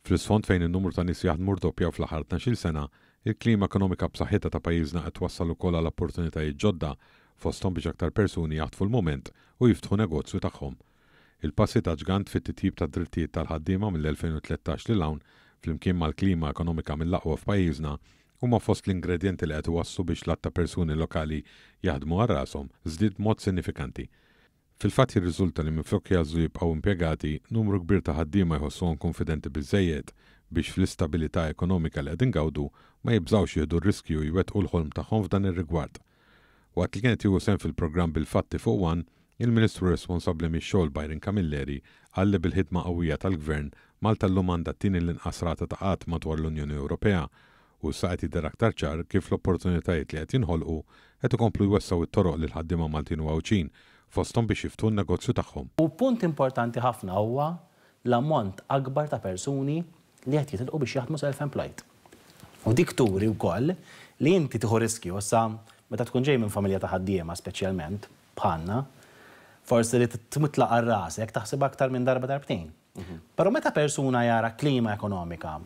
Fl-isfond fejn in-numru ta' nies jaħdmu rdoppjaw fl-aħħar 12-il sena, il-klima ekonomika b'saħħitha ta' pajjiżna qed twassal ukoll għal opportunitajiet ġodda fosthom biex aktar persuni jaħtfu l-mument u jiftħu negozju tagħhom. Il-passi ta' ġgant fit-titjib ta' drittijiet tal-ħaddiema mill-2013 lil hawn flimkien mal-klima ekonomika mill-aqwa f'pajjiżna huma fost l-ingredjenti li qed iwasslu biex l-att ta' persuni lokali jaħdmu għal rashom żdied mod sinifikanti. Fil-fatt jirriżulta li minflok jgħażlu jibqgħu impjegati, numru kbir ta' ħaddiema jħossuhom konfidenti biżżejjed biex fl-istabilità ekonomika li qegħdin gawdu ma jibżgħux jieħdu r-riskju jwettqu l-ħolm tagħhom f'dan ir-rigward. Waqt li kienet jieħu sehem fil-programm bil-fatti fuq One, il-Ministru responsabbli mix-xogħol Byron Camilleri qal li bil-ħidma qawwija tal-Gvern Malta llum għandha t-tieni l-inqas rata ta' qatt madwar l-Unjoni Ewropea u sa qed jidher aktar ċar kif l-opportunitajiet li qed jinħolqu qed ikomplu jwessaw it-toroq lil ħaddiema Maltin u Għawċin fosthom biex jiftu n-negozju tagħhom. U punt importanti ħafna huwa l-ammont akbar ta' persuni li qed jitilqu biex jaħdmu self-employed. U dik turi wkoll li inti tieħu riskju issa meta tkun ġej minn familja ta' ħaddiema speċjalment bħalna, forsi li tmutlaq ar-rasek taħseb aktar minn darba darbtejn. Però meta persuna jara klima ekonomika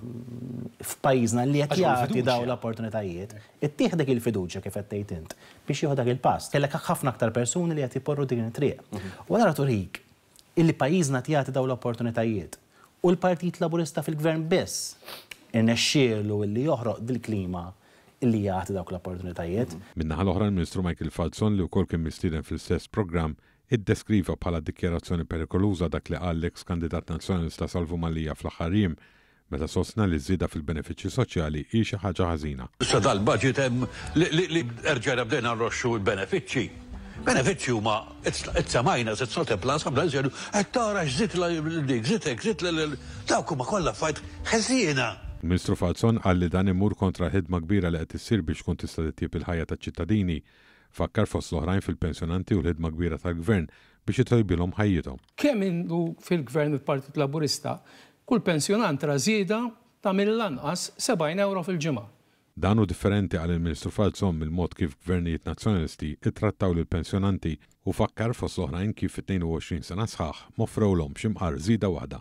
f'pajjiżna li qed jagħti dawn l-opportunitajiet, ittieħdek il-fiduċja kif qed tgħid int biex jieħu dak il-pass. Kellek ħafna aktar persuni li qed iporru din it-triq. U ara turik illi pajjiżna jagħti dawn l-opportunitajiet u l-Partit Laburista fil-Gvern biss irnexxielu illi joħroq dil-klima illi jagħti dawk l-opportunitajiet. Min-naħa l-oħra l-Ministru Michael Falzon li wkoll kien mistieden fl-istess programm iddeskriva bħala dikjarazzjoni perikoluża dak li qal l-eks kandidat nazzjonalista Salvo Malija fl-aħħar jiem meta sostna li żieda fil-benefiċċji soċjali hi xi ħaġa ħażina. Sa dal-budget hemm li erġa' bdejna nroxxu l-benefiċċji. Benefiċċji huma it's a minus, it's not a plus, ħabda żjedu qed tara x'żid dik żid dawk huma kollha fajt ħażiena. Il-Ministru Falzon qal li dan imur kontra ħidma kbira li qed issir biex tkun tista' titjieb il-ħajja taċ-ċittadini. Fakkar fost l-oħrajn fil-pensjonanti u l-ħidma kbira tal-Gvern biex jitolbilhom ħajjithom. Kemm indu fil-Gvern il-Partit Laburista, kull pensjonant ra żieda ta' mill-lanqas 70 euro fil-ġimgħa. Dan hu differenti għal il-Ministru Falzon mill-mod kif gvernijiet nazzjonalisti ittrattaw lil pensjonanti u fakkar fost l-oħrajn kif fit-22 sena sħaħ mofrewlhom x'imqar żieda waħda.